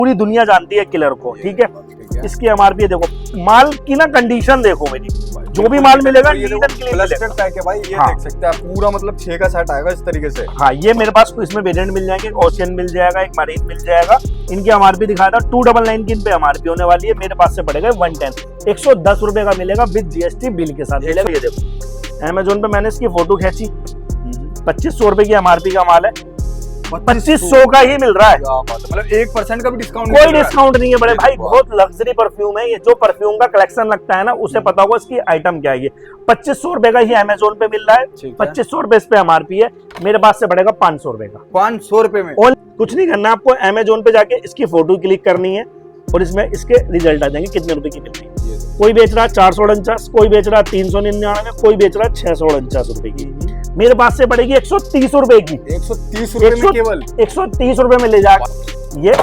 पूरी दुनिया जानती है किलर को, ठीक है। इसकी एमआरपी देखो, माल की ना कंडीशन देखो मेरी, जो भी माल मिलेगा प्लास्टिक पैक है भाई, ये देख सकते हैं पूरा, मतलब 6 का सेट आएगा इस तरीके से। हाँ, ये मेरे पास इसमें वेरिएंट मिल जाएंगे, ओशियन मिल जाएगा, एक मरीन मिल जाएगा। इनकी एमआरपी दिखाया था 299 की इन पे एमआरपी होने वाली है, मेरे पास से पड़ेगा 110, 110 रुपए का मिलेगा विद जीएसटी बिल के साथ मिलेगा। ये देखो अमेजोन पे मैंने इसकी फोटो खींची, 2500 रुपए की एमआरपी का माल है, 2500 का ही मिल रहा है। मतलब 1% का भी डिस्काउंट, कोई डिस्काउंट नहीं है बड़े भाई, बहुत लग्जरी परफ्यूम है ये। जो परफ्यूम का कलेक्शन लगता है ना, उसे पता होगा इसकी आइटम क्या है। ये 2500 रुपए का ही अमेजोन पे मिल रहा है, 2500 रुपए इस पे एमआरपी है, मेरे पास से पड़ेगा 500 रुपए का। 500 रुपए में और कुछ नहीं करना, आपको अमेजोन पे जाके इसकी फोटो क्लिक करनी है और इसमें इसके रिजल्ट आ जाएंगे कितने रुपए की मिल रही है। कोई बेच रहा है 449, कोई बेच रहा है 399, कोई बेच रहा है 649 रुपए की। मेरे पास से पड़ेगी 130 रुपए की, 130 रुपए में केवल 130 रुपए में ले जाकर। ये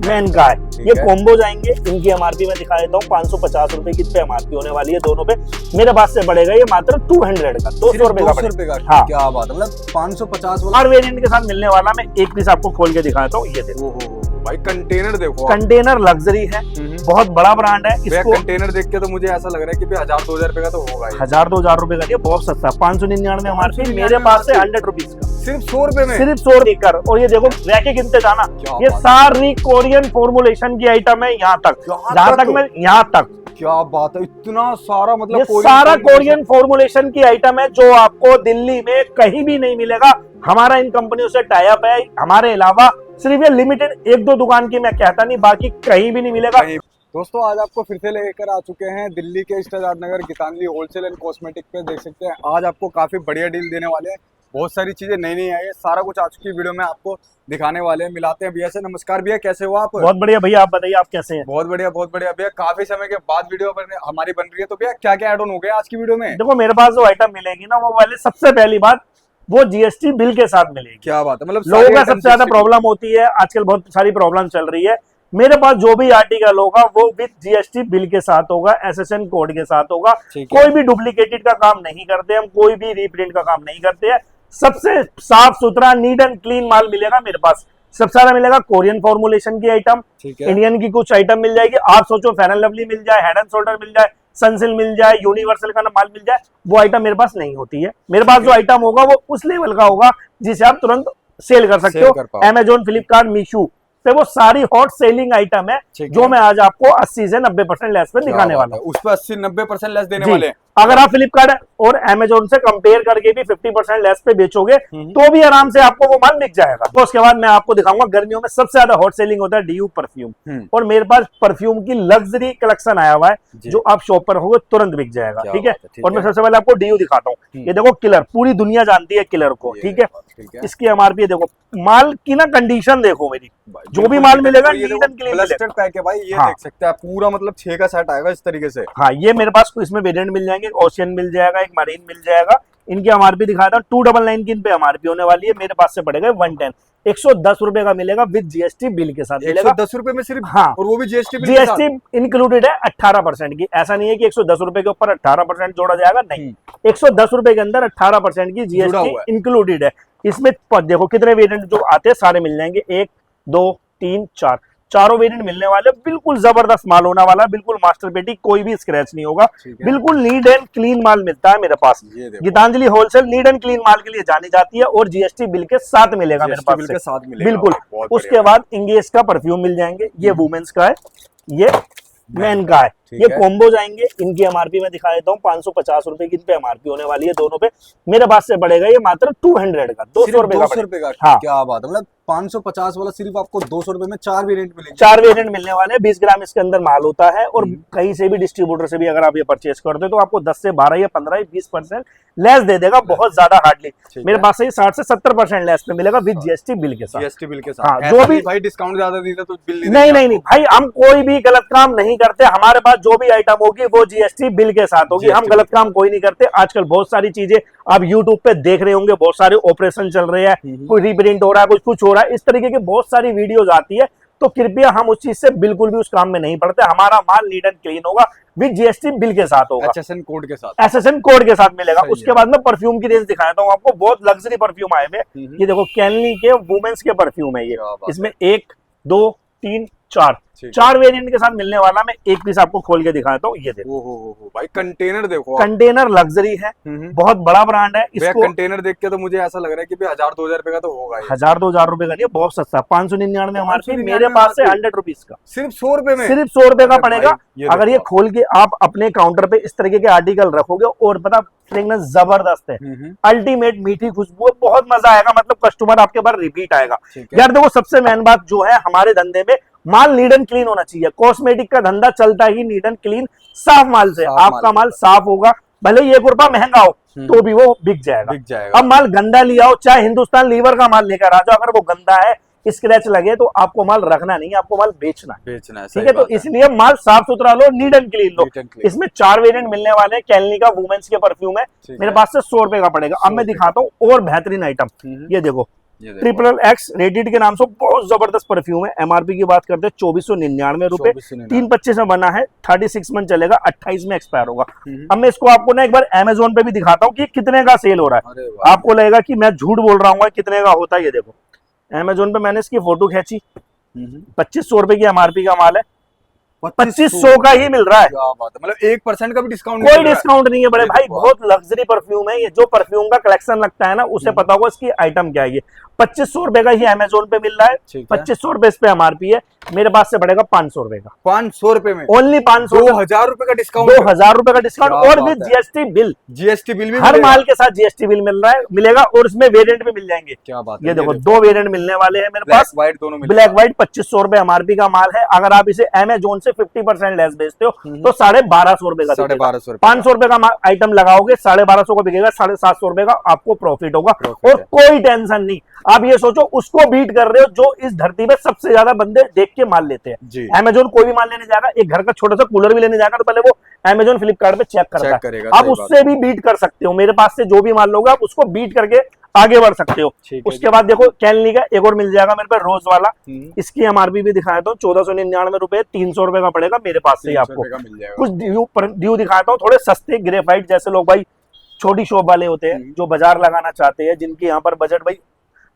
मैन का है, ये कॉम्बो जाएंगे। इनकी एमआरपी मैं दिखा देता हूँ, 550 रुपए की एमआरपी होने वाली है दोनों पे। मेरे पास से पड़ेगा ये मात्र 200 का, 200 रुपए का। हाँ, क्या बात है, मतलब 550 वाला और वेरिएंट के साथ मिलने वाला। मैं एक पीस आपको खोल के दिखाता हूँ, ये देखो भाई, कंटेनर देखो, कंटेनर लग्जरी है, बहुत बड़ा ब्रांड है। इसको कंटेनर देख के तो मुझे ऐसा लग रहा है कि 1000-2000 रुपए का तो होगा, 1000-2000 रुपए का। ये बहुत सस्ता है, 599 एमआरपी, मेरे पास से 100 रुपीज का, सिर्फ 100 रुपए में, सिर्फ 100 लेकर। और ये देखो रैके गिनते जाना, ये सारी कोरियन फॉर्मुलेशन की आइटम है, यहाँ तक, जहाँ तक मैं, यहाँ तक। क्या बात है, इतना सारा, मतलब ये सारा कोरियन फॉर्मुलेशन की आइटम है, जो आपको दिल्ली में कहीं भी नहीं मिलेगा। हमारा इन कंपनियों से टाई अप है, हमारे अलावा सिर्फ ये लिमिटेड 1-2 दुकान की, मैं कहता नहीं, बाकी कहीं भी नहीं मिलेगा। दोस्तों, आज आपको फिर से लेकर आ चुके हैं दिल्ली के Star Nagar Geetanjali wholesale and cosmetic पे। देख सकते हैं आज आपको काफी बढ़िया डील देने वाले हैं, बहुत सारी चीजें नई नई आई है, सारा कुछ आज की वीडियो में आपको दिखाने वाले हैं। मिलाते हैं भैया से। नमस्कार भैया, कैसे हो आप? बहुत बढ़िया भैया, आप बताइए आप कैसे हैं? बहुत बढ़िया, बहुत बढ़िया भैया। काफी समय के बाद वीडियो हमारी बन रही है, तो भैया क्या क्या एड ऑन हो गया आज की वीडियो में? देखो मेरे पास जो आइटम मिलेगी ना, वो वाले सबसे पहली बात वो जीएसटी बिल के साथ मिलेगी। क्या बात है, मतलब लोगों का सबसे ज्यादा प्रॉब्लम होती है आजकल, बहुत सारी प्रॉब्लम चल रही है। मेरे पास जो भी आर्टिकल होगा वो विद जीएसटी बिल के साथ होगा, एसएसएन कोड के साथ होगा। कोई भी डुप्लीकेटेड का काम नहीं करते हम, कोई भी रीप्रिंट का काम नहीं करते हैं। सबसे साफ सुथरा नीट एंड क्लीन माल मिलेगा मेरे पास। सबसे ज्यादा मिलेगा कोरियन फॉर्मुलेशन की आइटम, इंडियन की कुछ आइटम मिल जाएगी। आप सोचो फेयर एंड लवली मिल जाए, हेड एंड शोल्डर मिल जाए, सनसिल्क मिल जाए, यूनिवर्सल का माल मिल जाए, वो आइटम मेरे पास नहीं होती है। मेरे पास जो आइटम होगा वो उस लेवल का होगा जिसे आप तुरंत सेल कर सकते हो। अमेजोन, फ्लिपकार्ट, मीशो पे वो सारी हॉट सेलिंग आइटम है, जो मैं आज आपको 80 से 90% लेस पे दिखाने वाला हूँ। उस पर 80-90% लेस देने वाले हैं। अगर आप फ्लिपकार्ट और अमेजोन से कंपेयर करके भी 50% लेस पे बेचोगे तो भी आराम से आपको वो माल मिल जाएगा। तो उसके बाद मैं आपको दिखाऊंगा, गर्मियों में सबसे ज्यादा हॉट सेलिंग होता है डीयू परफ्यूम, और मेरे पास परफ्यूम की लग्जरी कलेक्शन आया हुआ है, जो आप शॉप पर होगे तुरंत बिक जाएगा, ठीक है। और मैं सबसे पहले आपको डीयू दिखाता हूँ। ये देखो किलर, पूरी दुनिया जानती है किलर को, ठीक है। इसकी एमआरपी देखो, माल की ना कंडीशन देखो मेरी, जो भी माल मिलेगा प्लास्टिक पैक है भाई, ये देख सकते हैं पूरा, मतलब 6 का सेट आएगा इस तरीके से। हाँ, ये मेरे पास इसमें वेरिएंट मिल जाएंगे, ओशियन मिल जाएगा, एक मरीन मिल जाएगा। इनकी एमआरपी दिखाया था 299 की इन पे एमआरपी होने वाली है, मेरे पास से पड़ेगा 110, 110 रुपए का मिलेगा विद जीएसटी बिल के साथ मिलेगा। 110 रुपए में सिर्फ? हाँ, और वो भी जीएसटी इंक्लूडेड है 18% की। ऐसा नहीं है कि 110 रुपए के ऊपर 18% जोड़ा जाएगा, नहीं, 110 रुपए के अंदर 18% की जीएसटी इंक्लूडेड है। इसमें देखो कितने वेरिएंट जो आते हैं सारे मिल जाएंगे, 1, 2, 3, 4, चारों वेरिएंट मिलने वाले। बिल्कुल जबरदस्त माल होने वाला, बिल्कुल मास्टर पेटी, कोई भी स्क्रैच नहीं होगा, बिल्कुल नीट एंड क्लीन माल मिलता है मेरे पास। Geetanjali wholesale neat and clean माल के लिए जानी जाती है, और जीएसटी बिल के साथ मिलेगा मेरे पास के साथ मिलेगा, बिल्कुल। उसके बाद इंगेज का परफ्यूम मिल जाएंगे, ये वुमेन्स का है, ये मैन का है, ये कॉम्बो जाएंगे। इनकी एमआरपी में दिखा देता हूँ, 550 रुपए की इन पे एमआरपी होने वाली है दोनों पे। मेरे पास से पड़ेगा ये मात्र 200 का, 200 रुपए का। हाँ, क्या बात है, मतलब 550 वाला सिर्फ आपको 200 रुपए में 4 वेरिएंट मिलेंगे। 4 वेरिएंट मिलने वाले हैं, 20 ग्राम इसके अंदर माल होता है। और कहीं से भी डिस्ट्रीब्यूटर से भी अगर आप ये परचेस करते हो तो आपको 10 से 12 या 15 या 20% लेस दे देगा, बहुत ज्यादा हार्डली। मेरे पास से 60 से 70% लेस पे मिलेगा विद जीएसटी बिल के साथ। जीएसटी बिल के साथ। हाँ, जो भी भाई डिस्काउंट ज्यादा दीजिए तो बिल नहीं भाई, हम कोई भी गलत काम नहीं करते। हमारे पास जो भी आइटम होगी वो जीएसटी बिल के साथ होगी, हम गलत काम कोई नहीं करते। आजकल बहुत सारी चीजें आप यूट्यूब पे देख रहे होंगे, बहुत सारे ऑपरेशन चल रहे हैं, कोई रीप्रिंट हो रहा है, कुछ हो रहा है, इस तरीके की बहुत सारी वीडियोस आती है। तो कृपया हम उस चीज से बिल्कुल भी उस काम में नहीं पड़ते। हमारा माल नीट एंड क्लीन होगा, विद जीएसटी बिल के साथ होगा, एसएसएन कोड के साथ, एसएसएन कोड के साथ मिलेगा। उसके बाद में परफ्यूम की रेंज दिखाता हूँ आपको, बहुत लग्जरी परफ्यूम आए हुए। ये देखो कैनली के वुमेन्स के परफ्यूम है ये, इसमें 1, 2, 3, चार ठीक। 4 वेरिएंट के साथ मिलने वाला। मैं एक पीस आपको खोल के दिखाता हूँ, ये देखो। ओहो भाई कंटेनर देखो आप। कंटेनर लग्जरी है, बहुत बड़ा ब्रांड है। भैया इसको कंटेनर देख के तो मुझे ऐसा लग रहा है कि भाई 1000-2000 रुपए का तो होगा ये। 1000-2000 रुपए का नहीं है, बहुत सस्ता, 599 एमआरपी, 599 मेरे पास से MRP। 100 रुपीज का, सिर्फ 100 रुपए में, सिर्फ 100 रुपए का अरे पड़ेगा। भाई, अगर ये देखो खोल के आप अपने काउंटर पे इस तरीके के आर्टिकल रखोगे और पता फ्रेग्रेंस जबरदस्त है, अल्टीमेट मीठी खुशबू है, बहुत मजा आएगा। मतलब कस्टमर आपके बार रिपीट आएगा। ठीक है। यार देखो सबसे मेन बात जो है हमारे धंधे में, माल नीट एंड क्लीन होना चाहिए। कॉस्मेटिक का धंधा चलता ही नीट एंड क्लीन साफ माल से। साफ आपका माल माल साफ होगा, भले ही 1 रुपया महंगा हो तो भी वो बिक जाएगा। बिक जाएगा। अब माल गंदा लिया हो, चाहे हिंदुस्तान लीवर का माल लेकर आ जाओ, अगर वो गंदा है, स्क्रैच लगे, तो आपको माल रखना नहीं है, आपको माल बेचना है। बेचना है, ठीक है, तो इसलिए माल साफ सुथरा लो, नीट एंड क्लीन लो। Neat and clean। इसमें 4 वेरिएंट मिलने वाले हैं। कैलनी का वुमेन्स के परफ्यूम है, ठीक मेरे है। पास से 100 रुपए का पड़ेगा। अब मैं दिखाता हूँ और बेहतरीन आइटम, ये देखो ट्रिपल एक्स रेडिड के नाम से बहुत जबरदस्त परफ्यूम है। एमआरपी की बात करते हैं 2499 रुपए, 325 में बना है, 36 मंथ चलेगा, 28 में एक्सपायर होगा। अब मैं इसको आपको ना एक बार अमेजोन पे भी दिखाता हूँ कि कितने का सेल हो रहा है। आपको लगेगा कि मैं झूठ बोल रहा हूँ, कितने का होता है। ये देखो अमेजोन पे मैंने इसकी फोटो खींची, 2500 रुपए की एमआरपी का माल है, 2500 का ही मिल रहा है। क्या बात है, मतलब 1% का भी डिस्काउंट कोई डिस्काउंट नहीं है बड़े भाई, देखो बहुत लग्जरी परफ्यूम है ये। जो परफ्यूम का कलेक्शन लगता है ना, उसे पता होगा इसकी आइटम क्या है। ये 2500 रुपए का ही अमेजोन पे मिल रहा है, 2500 रुपए इस पे एमआरपी है। मेरे पास से पड़ेगा 500 रुपए का, 500 रुपए में, ओनली 500, 2000 रुपए का डिस्काउंट, 2000 रुपए का डिस्काउंट, क्या और बात विद है। GST bill. जीएसटी बिल भी हर मिलेगा? माल के साथ जीएसटी बिल मिल रहा है, मिलेगा, और इसमें वेरिएंट भी मिल जाएंगे। क्या बात है, ये देखो 2 वेरिएंट मिलने वाले हैं मेरे पास, व्हाइट दोनों मिलेगा। ब्लैक व्हाइट 2500 रुपए एमआरपी का माल है। अगर आप इसे अमेजोन से 50% लेस बेचते हो तो 1250 रुपए का, 1250 500 रुपए का आइटम लगाओगे, 1250 का बिकेगा, 750 रुपए का आपको प्रॉफिट होगा। और कोई टेंशन नहीं। आप ये सोचो उसको बीट कर रहे हो जो इस धरती पे सबसे ज्यादा बंदे देख के माल लेते हैं। अमेजोन कोई भी माल लेने जाएगा, एक घर का छोटा सा कूलर भी लेने जाएगा, तो पहले वो अमेजोन फ्लिपकार्ट पे चेक करता है। आप उससे भी बीट कर सकते हो। मेरे पास से जो भी माल लोगे आप उसको बीट करके आगे बढ़ सकते हो। उसके बाद देखो कैलनी का एक और मिल जाएगा मेरे पास, रोज वाला। इसकी एमआरपी भी दिखाया था 1499 रुपए, 300 रुपए का पड़ेगा मेरे पास से। आपको कुछ ड्यू दिखाता हूँ, थोड़े सस्ते ग्रेफाइट, जैसे लोग भाई छोटी शॉप वाले होते हैं जो बाजार लगाना चाहते हैं, जिनके यहाँ पर बजट भाई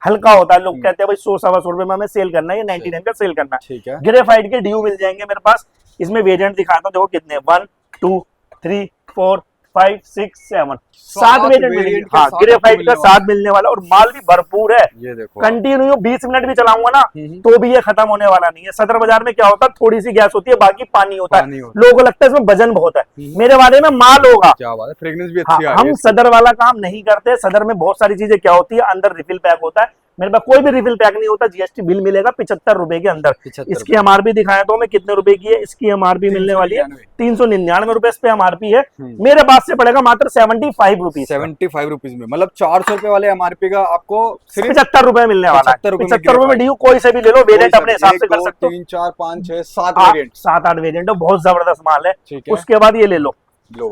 हल्का होता है, लोग कहते हैं भाई 100-125 रुपए में हमें सेल करना है, 99 का सेल करना है। ग्रेफाइट के ड्यू मिल जाएंगे मेरे पास। इसमें वेरिएंट दिखाता हूँ, देखो कितने, 1 2 3 4 5 6 7 7 वेरिएंट मिलेंगे। हाँ, ग्रेफाइट का 7 मिलने वाला, और माल भी भरपूर है। ये देखो कंटिन्यू 20 मिनट भी चलाऊंगा ना तो भी ये खत्म होने वाला नहीं है। सदर बाजार में क्या होता है, थोड़ी सी गैस होती है, बाकी पानी होता है। लोगों को लगता है इसमें वजन बहुत है, मेरे वाले में माल होगा। क्या बात है, फ्रेग्रेंस भी अच्छी हम सदर वाला काम नहीं करते। सदर में बहुत सारी चीजें क्या होती है, अंदर रिफिल पैक होता है, मेरे पास कोई भी रिफिल पैक नहीं होता। जीएसटी बिल मिलेगा 75 रुपए के अंदर। इसकी एमआरपी दिखाया तो मैं कितने रुपए की है। इसकी एमआरपी मिलने वाली है 399 रुपए, इस पे एमआरपी है। मेरे पास से पड़ेगा मात्र 75 रुपीज, 75 रुपीज में, मतलब 400 रुपए वाले एमआरपी का आपको सिर्फ 75 रुपए मिलने वाला है। 75 रुपए में ड्यू कोई से भी ले लो, वेरिएंट अपने हिसाब से कर सकते हो। 3 4 5 6 7 वेरिएंट, 7-8 वेरिएंट, बहुत जबरदस्त माल है। उसके बाद ये ले लो,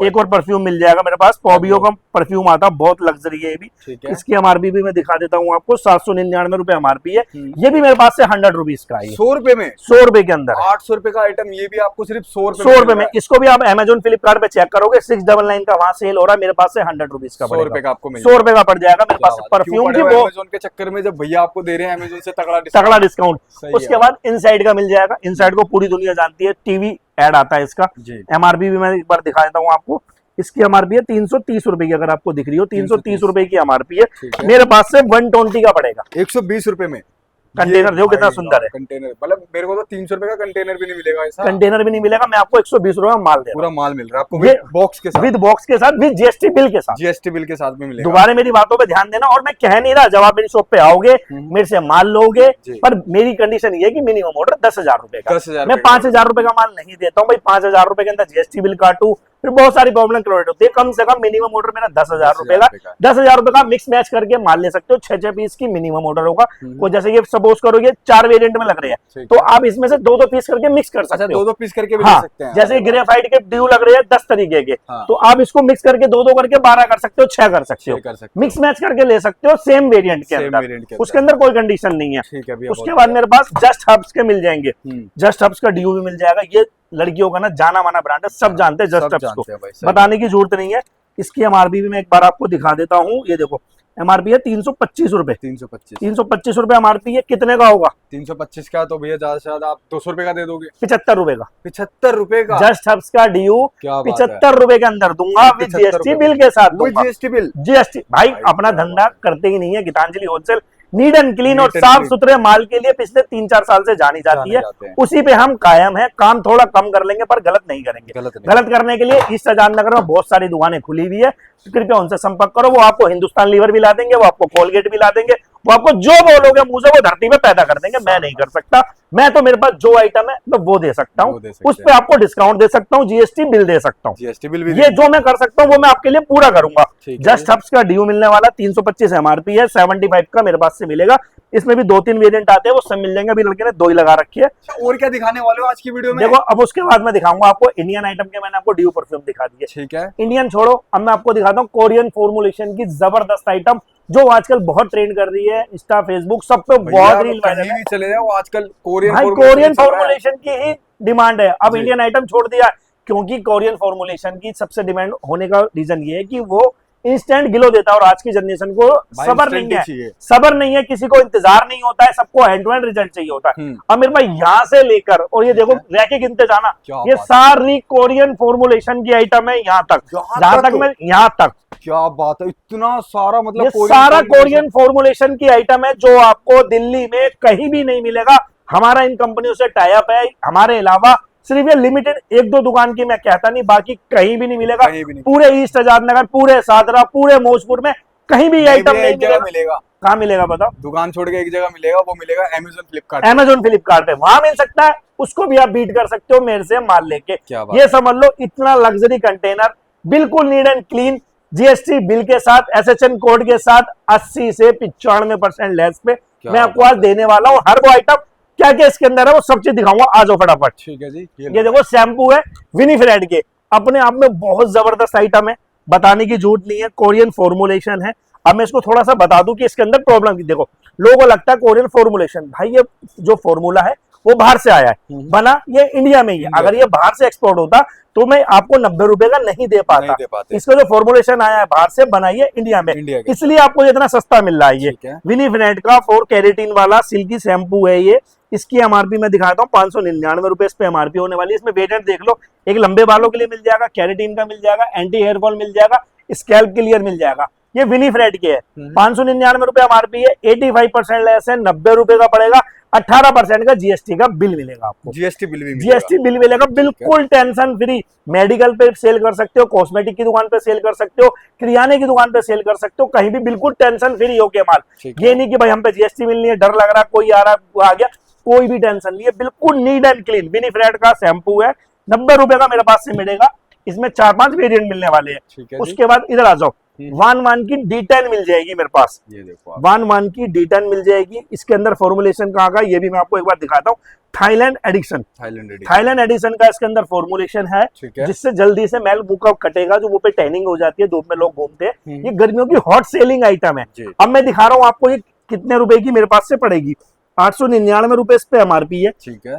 एक और परफ्यूम मिल जाएगा मेरे पास, पॉबियो का परफ्यूम आता है, बहुत लग्जरी है ये भी। इसकी एमआरपी भी मैं दिखा देता हूँ आपको, 799 रुपए एमआरपी है। ये भी मेरे पास से 100 रुपीज का है, 100 रुपए में, 100 रुपए के अंदर। 800 रुपए का आइटम, ये भी आपको सिर्फ 100 रुपए में। इसको भी आप अमेजोन फ्लिपकार्ट पे चेक करोगे, 699 का वहां सेल हो रहा है, मेरे पास से 100 रुपीज का 100 रुपए का आपको 100 रुपए का पड़ जाएगा मेरे पास परफ्यूम की। वो अमेजोन के चक्कर में जब भैया आपको दे रहे हैं अमेजोन से तगड़ा डिस्काउंट। उसके बाद इनसाइड का मिल जाएगा। इनसाइड को पूरी दुनिया जानती है, टीवी एड आता है इसका। एमआरपी भी मैं एक बार दिखा देता हूँ आपको। इसकी एमआरपी है 330 रुपए की, अगर आपको दिख रही हो 330 रुपए की एमआरपी है। मेरे पास से 120 का पड़ेगा, 120 रुपए में। कंटेनर देखो कितना सुंदर है। कंटेनर मतलब मेरे को तो 300 रुपए का कंटेनर भी नहीं मिलेगा ऐसा। कंटेनर भी नहीं मिलेगा, मैं आपको 120 रुपए में माल दे रहा हूं। पूरा माल मिल रहा है आपको विद बॉक्स के साथ, विद बॉक्स के साथ, विद जीएसटी बिल के साथ। जीएसटी बिल के साथ में मिलेगा। दोबारा मेरी बातों पे ध्यान देना, और मैं कह नहीं रहा, जब आप मेरी शॉप पे आओगे मेरे से माल लोगे, पर मेरी कंडीशन ये है कि मिनिमम ऑर्डर 10,000 रुपए का। मैं 5,000 रुपए का माल नहीं देता हूँ भाई, 5,000 रुपए के अंदर जीएसटी बिल काटू, फिर बहुत सारी प्रॉब्लम क्रिएट होती है। कम से कम मिनिमम ऑर्डर मेरा 10,000 रुपए का। 10,000 रुपए का मिक्स मैच करके माल ले सकते हो। 6 पीस की मिनिमम ऑर्डर होगा। तो जैसे ये सपोज करो ये 4 वेरिएंट में लग रहे हैं, तो आप इसमें से 2-2 पीस करके मिक्स कर सकते हो। 2-2 पीस करके भी ले सकते हैं। जैसे ग्रेफाइट के ड्यू लग रहे हैं 10 तरीके के, तो आप इसको मिक्स करके 2-2 करके 12 कर सकते हो, 6 कर सकते हो, मिक्स मैच करके ले सकते हो सेम वेरिएंट के अंदर। उसके अंदर कोई कंडीशन नहीं है। उसके बाद मेरे पास जस्ट हब्स के मिल जाएंगे। जस्ट हब्स का ड्यू भी मिल जाएगा। ये लड़कियों का ना जाना माना ब्रांड है, सब जानते हैं जस्ट हब्स को, बताने की जरूरत नहीं है। इसकी एमआरपी भी मैं एक बार आपको दिखा देता हूँ। ये देखो एमआरपी है 325 रुपए। 325 325 रुपए एमआरपी है। कितने का होगा? 325 का तो भैया ज्यादा से ज्यादा आप 200 रुपए का दे दोगे। 75 रुपए का। 75 रुपए का जस्ट हब्स का ड्यू क्या बात है। 75 रुपए के अंदर दूंगा विद 75 जीएसटी रुपए बिल के साथ विद दूंगा। GST bill. जीएसटी भाई भाई अपना क्या धंधा बात करते ही नहीं है Geetanjali wholesale. Neat and clean और Neat and साफ clean। सुथरे माल के लिए पिछले 3-4 साल से जानी जाती है। जाते हैं। उसी पे हम कायम है। काम थोड़ा कम कर लेंगे पर गलत नहीं करेंगे। गलत करने के लिए ईस्ट आजाद नगर में बहुत सारी दुकानें खुली हुई है, कृपया उनसे संपर्क करो। वो आपको हिंदुस्तान लीवर भी ला देंगे, वो आपको कोलगेट भी ला देंगे, वो आपको जो बोलोगे मुंह से वो धरती पे पैदा कर देंगे। मैं नहीं कर सकता। मैं तो मेरे पास जो आइटम है मैं वो दे सकता हूँ, उस पे आपको डिस्काउंट दे सकता हूँ, जीएसटी बिल दे सकता हूँ। जीएसटी बिल भी ये जो मैं कर सकता हूँ वो मैं आपके लिए पूरा करूंगा। ठीक है। जस्ट हब्स का ड्यू मिलने वाला 325 एमआरपी है। 75 का मेरे पास से मिलेगा। इसमें भी 2-3 वेरिएंट आते हैं, वो सब मिल जाएंगे। अभी लड़के ने 2 ही लगा रखी है। और क्या दिखाने वाले हो आज की वीडियो में? देखो अब उसके बाद मैं दिखाऊंगा आपको इंडियन आइटम के। मैंने आपको ड्यू परफ्यूम दिखा दिए, ठीक है। इंडियन छोड़ो। अब मैं आपको दिखाता हूँ कोरियन फॉर्मुलेशन की जबरदस्त आइटम, जो आजकल बहुत ट्रेंड कर रही है। इंस्टा, फेसबुक सब पे बहुत रील वायरल है। चले जाओ आजकल कोरियन फॉर्मुलेशन की ही डिमांड है। अब इंडियन आइटम छोड़ दिया क्योंकि कोरियन फॉर्मुलेशन की सबसे डिमांड होने का रीजन ये है कि वो इंस्टेंट ग्लो देता है और आज की जनरेशन को सबर नहीं है। सबर नहीं है, किसी को इंतजार नहीं होता है, सबको हैंड टू हैंड रिजल्ट चाहिए होता है। अब मेरे पास यहाँ से लेकर और ये देखो रैके गिनते जाना, ये सारी कोरियन फॉर्मुलेशन की आइटम है यहाँ तक, जहां तक मैं यहाँ तक। क्या बात है, इतना सारा मतलब ये सारा कोरियन फॉर्मुलेशन की आइटम है जो आपको दिल्ली में कहीं भी नहीं मिलेगा। हमारा इन कंपनियों से टाई अप है। हमारे अलावा सिर्फ ये लिमिटेड 1-2 दुकान की मैं कहता नहीं, बाकी कहीं भी नहीं मिलेगा। पूरे ईस्ट आजाद नगर, पूरे सादरा, पूरे मौजपुर में कहीं भी आइटम नहीं मिलेगा। कहाँ मिलेगा बताओ? दुकान छोड़ के एक जगह मिलेगा, वो मिलेगा अमेज़न फ्लिपकार्ट। अमेज़न फ्लिपकार्ट पे वहां मिल सकता है, उसको भी आप बीट कर सकते हो मेरे से माल लेके। ये समझ लो इतना लग्जरी कंटेनर, बिल्कुल NEET and clean, GST bill के साथ, एसएचएन कोड के साथ 80 से 95% लेस पे मैं आपको आज देने वाला हूँ। हर वो आइटम क्या क्या इसके अंदर है वो सब चीज दिखाऊंगा। आ जाओ फटाफट। ठीक है जी। ये देखो शैम्पू है विनीफरेड के, अपने आप में बहुत जबरदस्त आइटम है, बताने की जरूरत नहीं है। कोरियन फॉर्मुलेशन है। अब मैं इसको थोड़ा सा बता दूं कि इसके अंदर प्रॉब्लम की। देखो लोगों को लगता है कोरियन फॉर्मुलेशन, भाई ये जो फॉर्मूला है वो बाहर से आया है, बना ये इंडिया में ही है। अगर ये बाहर से एक्सपोर्ट होता तो मैं आपको 90 रुपए का नहीं दे पाता। इसका जो फॉर्मुलेशन आया है बाहर से, बनाइए इंडिया में, इसलिए आपको इतना सस्ता मिल रहा है। ये विनीफरेड का 4 कैरेटीन वाला सिल्की शैम्पू है। ये इसकी एमआरपी मैं दिखाता हूँ 599 रुपए इस पे एमआरपी होने वाली है। इसमें वेरिएंट देख लो, एक लंबे बालों के लिए मिल जाएगा, कैरेटीन का मिल जाएगा, एंटी हेयर फॉल मिल जाएगा, स्कैल्प क्लियर मिल जाएगा। ये विनीफरेड के है, 599 रुपए एमआरपी है, 85% लेस है, 90 रुपए का पड़ेगा, 18% का जीएसटी का बिल मिलेगा आपको। जीएसटी बिल मिलेगा, बिल्कुल टेंशन फ्री। मेडिकल पे सेल कर सकते हो, कॉस्मेटिक की दुकान पे सेल कर सकते हो, किराने की दुकान पे सेल कर सकते हो, कहीं भी बिल्कुल टेंशन फ्री हो के माल। ये नहीं कि भाई हम पे जीएसटी मिलनी है, डर लग रहा, कोई आ रहा आ गया, कोई भी टेंशन नहीं है। बिल्कुल नीट एंड क्लीन विनीफरेड का शैम्पू है, 90 रुपए का मेरे पास से मिलेगा। इसमें 4-5 वेरिएंट मिलने वाले हैं। उसके बाद इधर आ जाओ, 1 की D10 मिल जाएगी मेरे पास। ये देखो 1 की D10 मिल जाएगी। इसके अंदर फॉर्मुलेशन कहाँ का ये भी मैं आपको एक बार दिखाता हूँ। थाईलैंड एडिशन का इसके अंदर फॉर्मुलेशन है, जिससे जल्दी से मैल मुंह का कटेगा, जो मुंह पे टैनिंग हो जाती है, धूप में लोग घूमते हैं। ये गर्मियों की हॉट सेलिंग आइटम है। अब मैं दिखा रहा हूँ आपको ये कितने रुपए की मेरे पास से पड़ेगी। 899 रुपए इस पे एमआरपी है।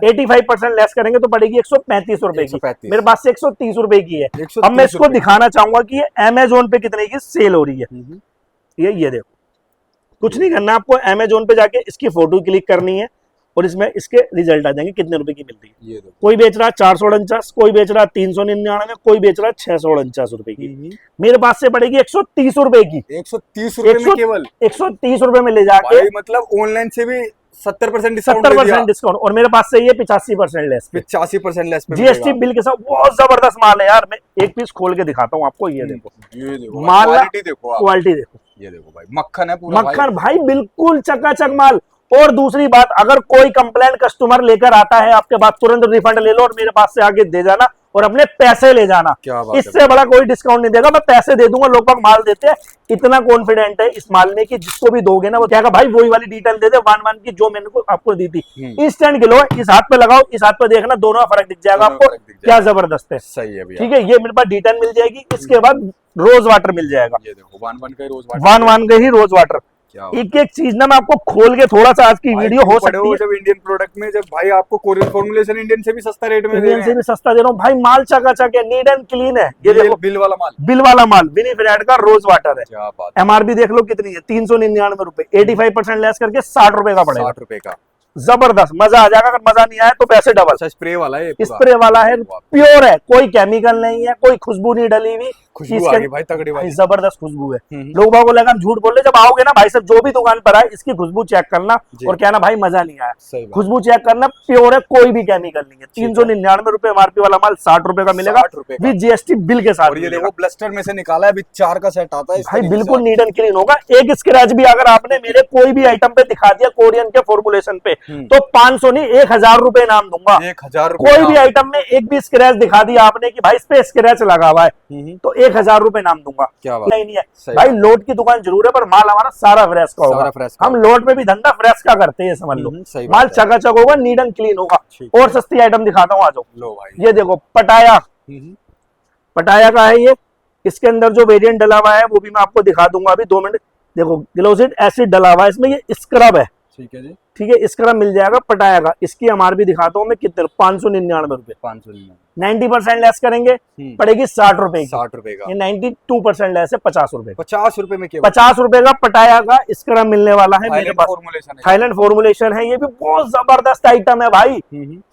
85% लेस करेंगे तो पड़ेगी 135 रुपए की। मेरे पास से 130 रुपए की है। अब मैं इसको दिखाना चाहूंगा कि ये अमेजोन पे कितने की सेल हो रही है। ये देखो, कुछ नहीं करना आपको, अमेजोन पे जाके इसकी फोटो क्लिक करनी है और इसमें इसके रिजल्ट आ जाएंगे कितने रुपए की मिल रही है। कोई बेच रहा 449, कोई बेच रहा 399, कोई बेच रहा 649 रुपए की। मेरे पास से पड़ेगी 130 रुपए की। 130 रुपए में केवल 130 रुपए में ले जाके, मतलब ऑनलाइन से भी 70% डिस्काउंट, और मेरे पास से ये 85% लेस, 85% लेस जीएसटी बिल के साथ। बहुत जबरदस्त माल है यार। मैं एक पीस खोल के दिखाता हूँ आपको। ये देखो माल, क्वालिटी देखो, ये देखो भाई, मक्खन है पूरा, मक्खन भाई, बिल्कुल चकाचक माल। और दूसरी बात, अगर कोई कंप्लेंट कस्टमर लेकर आता है आपके पास, तुरंत रिफंड ले लो और मेरे पास से आगे दे जाना और अपने पैसे ले जाना। इससे बड़ा कोई डिस्काउंट नहीं देगा, मैं पैसे दे दूंगा। लोग माल देते हैं, इतना कॉन्फिडेंट है इस माल में कि जिसको भी दोगे ना वो कहेगा भाई वही वाली डिटेल दे दे 1 की जो मैंने आपको दी थी। इंस्टेंट किलो, इस हाथ पे लगाओ, इस हाथ पे देखना, दोनों में फर्क दिख जाएगा आपको। क्या जबरदस्त है। सही है, ठीक है। ये मेरे पास डिटेल मिल जाएगी। इसके बाद रोज वाटर मिल जाएगा। ये देखो 1 का ही रोज वाटर, 1 का ही रोज वाटर। क्या एक एक चीज ना मैं आपको खोल के थोड़ा सा आज की वीडियो हो सकती है। जब इंडियन प्रोडक्ट में, जब भाई आपको कोरियन फॉर्मुलेशन इंडियन से भी सस्ता रेट में दे रहे इंडियन से हैं। भी सस्ता दे रहा हूँ भाई, माल चकाचक है, नीट एंड क्लीन है। ये देखो बिल वाला माल, बिल वाला माल, विनीफरेट का रोज वाटर है। क्या बात है। एमआरपी देख लो कितनी है, 399 रुपए, 85% लेस करके 60 रुपए का पड़ेगा। 60 रुपए का, जबरदस्त, मजा आ जाएगा। अगर मजा नहीं आया तो पैसे डबल। अच्छा स्प्रे वाला है, स्प्रे वाला है, प्योर है, कोई केमिकल नहीं है, कोई खुशबू नहीं डली हुई। खुशबू आ गई भाई तगड़ी वाली, जबरदस्त खुशबू है। लोगों को लगा हम झूठ बोल रहे, जब आओगे ना भाई साहब जो भी दुकान पर आए इसकी खुशबू चेक करना और कहना भाई मजा नहीं आया। खुशबू चेक करना, प्योर है, कोई भी केमिकल नहीं है। 399 रुपए एमआरपी वाला माल 60 रुपए का मिलेगा विद जीएसटी बिल के साथ। और ये देखो ब्लस्टर में से निकाला है, अभी 4 का सेट आता है भाई, बिल्कुल नीट एंड क्लीन होगा। एक स्क्रैच भी अगर आपने मेरे कोई भी आइटम पे दिखा दिया कोरियन के फॉर्मुलेशन पे तो 500 नहीं 1000 रुपए इनाम दूंगा। 1000 कोई भी आइटम में एक भी स्क्रैच दिखा दिया आपने कि भाई इस पे स्क्रैच लगा हुआ है तो 1000 रुपए इनाम दूंगा। क्या बात नहीं है भाई, लोट की दुकान जरूर है पर माल हमारा सारा फ्रेश का होगा। हम लोट में भी धंधा फ्रेश का करते हैं, समझ लो। माल चकाचक होगा, नीट एंड क्लीन होगा। और सस्ती आइटम दिखाता हूँ, आ जाओ। लो भाई, ये देखो पटाया, पटाया का है ये। इसके अंदर जो वेरिएंट डला हुआ है वो भी मैं आपको दिखा दूंगा अभी 2 मिनट। देखो ग्लोसिड एसिड डला हुआ है इसमें, ये स्क्रब है। ठीक है जी, ठीक है, स्क्रब मिल जाएगा पटाया का। इसकी एमआरपी दिखाता हूँ मैं कितने, 599 रुपए। 90% लेस करेंगे, पड़ेगी 60 रुपए की। 60 रुपए का, ये 92% लेस है, 50 रुपए। 50 रुपए में, 50 रुपए का पटाया का स्क्रब मिलने वाला है मेरे पास। थाईलैंड फॉर्मुलेशन है, ये भी बहुत जबरदस्त आइटम है भाई।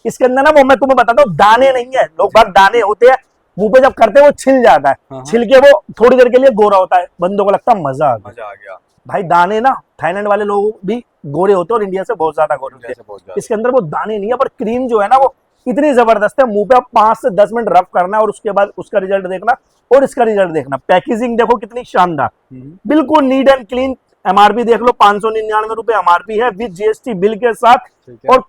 इसके अंदर ना वो मैं तुम्हें बताता हूँ, दाने नहीं है। लोग बात दाने होते हैं मुंह पे जब करते हैं वो छिल जाता है, छिल के वो थोड़ी देर के लिए गोरा होता है, बंदों को लगता है मजा आ गया। भाई दाने ना, थाईलैंड वाले लोग भी गोरे होते हैं और इंडिया से बहुत ज्यादा गोरे होते हैं। इसके अंदर वो दाने नहीं है, पर क्रीम जो है ना वो इतनी जबरदस्त है। मुंह पे आप 5 से 10 मिनट रफ करना और उसके बाद उसका रिजल्ट देखना और इसका रिजल्ट देखना। पैकेजिंग देखो कितनी शानदार, बिल्कुल नीट एंड क्लीन। एमआरपी देख लो 599 रुपए एमआरपी है विद जीएसटी बिल के साथ। और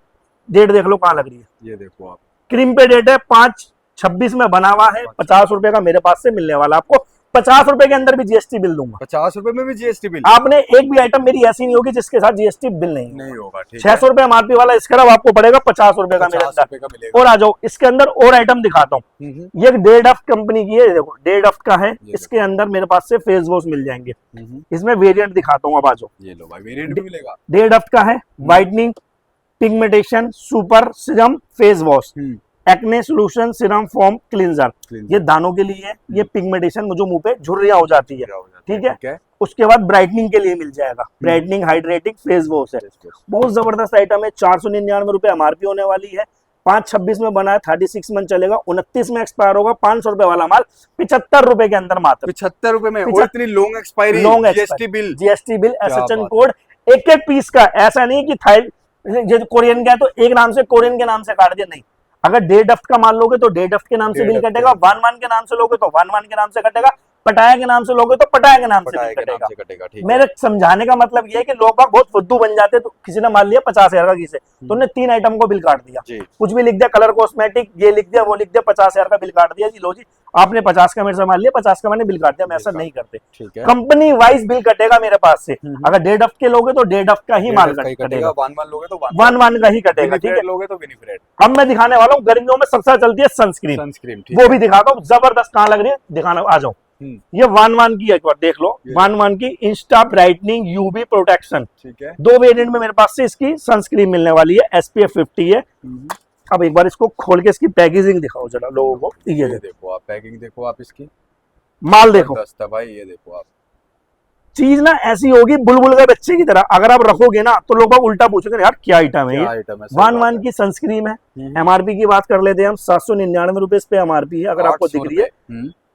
डेट देख लो कहाँ लग रही है, ये देखो आप, क्रीम पे डेट है 5/26 में बना हुआ है। 50 रुपए का मेरे पास से मिलने वाला, आपको 50 रुपए के अंदर भी जीएसटी बिल दूंगा। 50 रुपए में भी जीएसटी बिल? आपने एक भी आइटम मेरी ऐसी नहीं होगी जिसके साथ जीएसटी बिल नहीं होगा। 600 रुपए एमआरपी वाला स्क्रब आपको पड़ेगा 50 रुपए का मेरे अंदर। और आ जाओ, इसके अंदर और आइटम दिखाता हूँ। ये डे डफ्ट कंपनी की है, देखो डे डफ्ट का है। इसके अंदर मेरे पास से फेस वॉश मिल जाएंगे। इसमें वेरिएंट दिखाता हूँ, अब आ जाओ। ये लो भाई, वेरिएंट भी मिलेगा। डे डफ्ट का है, whitening, pigmentation, super serum face wash, acne solution serum foam cleanser. ये दानों के लिए है, ये पिगमेंटेशन जो मुंह पे झुर्रियां हो जाती है, ठीक है। उसके बाद ब्राइटनिंग के लिए मिल जाएगा, ब्राइटनिंग हाइड्रेटिंग फेस वॉश है। बहुत जबरदस्त आइटम है, 499 रुपए एमआरपी होने वाली है। 5/26 में बना है, 36 मंथ चलेगा, 29 में एक्सपायर होगा। 500 रुपए वाला माल 75 रुपए के अंदर, मात्र 75 रुपए में। इतनी long expiry, GST bill, SHN code, एक पीस का। ऐसा नहीं कि थाई कोरियन का तो एक नाम से कोरियन के नाम से काट दिया, नहीं। अगर डे डफ्ट का माल लोगे तो डे डफ्ट के नाम से बिल कटेगा, 1 के नाम से लोगे तो 1 के नाम से कटेगा, पटाया के नाम से लोगे तो पटाया के नाम से बिल कटेगा। मेरे समझाने का मतलब ये है कि लोग बहुत फुद्दू बन जाते हैं। तो किसी ने मान लिया 50,000 का किसे, तो उन्होंने 3 आइटम को बिल काट दिया, कुछ भी लिख दिया, कलर कॉस्मेटिक ये लिख दिया, वो लिख दिया, 50,000 का बिल काट दिया जी। लो जी, आपने 50 का मेरे से मान लिया, 50 का मैंने बिल काट दिया। मैं ऐसा नहीं करते, कंपनी वाइज बिल कटेगा मेरे पास से। अगर डे डफ्ट के लोगे तो डे डफ्ट का ही माल कटेगा, 1 लोगे तो 1 का ही कटेगा, ठीक है। लोगे तो विनीफरेट। अब मैं दिखाने वाला हूँ, गर्मियों में सबसे चलती है सनस्क्रीन, वो भी दिखाता हूँ। जबरदस्त कहाँ लग रही है दिखाना, आ जाओ। ये 1 की, एक बार देख लो, 1 की इंस्टा ब्राइटनिंग यूवी प्रोटेक्शन, ठीक है। 2 वेरिएंट में मेरे पास से इसकी सनस्क्रीन मिलने वाली है, SPF 50 है। अब एक बार इसको खोल के इसकी पैकेजिंग दिखाओ जरा लोगों को। ये देखो आप, पैकिंग देखो आप, इसकी माल देखो भाई, ये देखो आप, चीज ना ऐसी होगी बुलबुल के बच्चे की तरह। अगर आप रखोगे ना तो लोग उल्टा पूछेंगे यार क्या आइटम है ये। 1 की सनस्क्रीन है। एमआरपी की बात कर लेते हैं हम, 799 रुपए इस पे एमआरपी है, अगर आपको दिख रही है।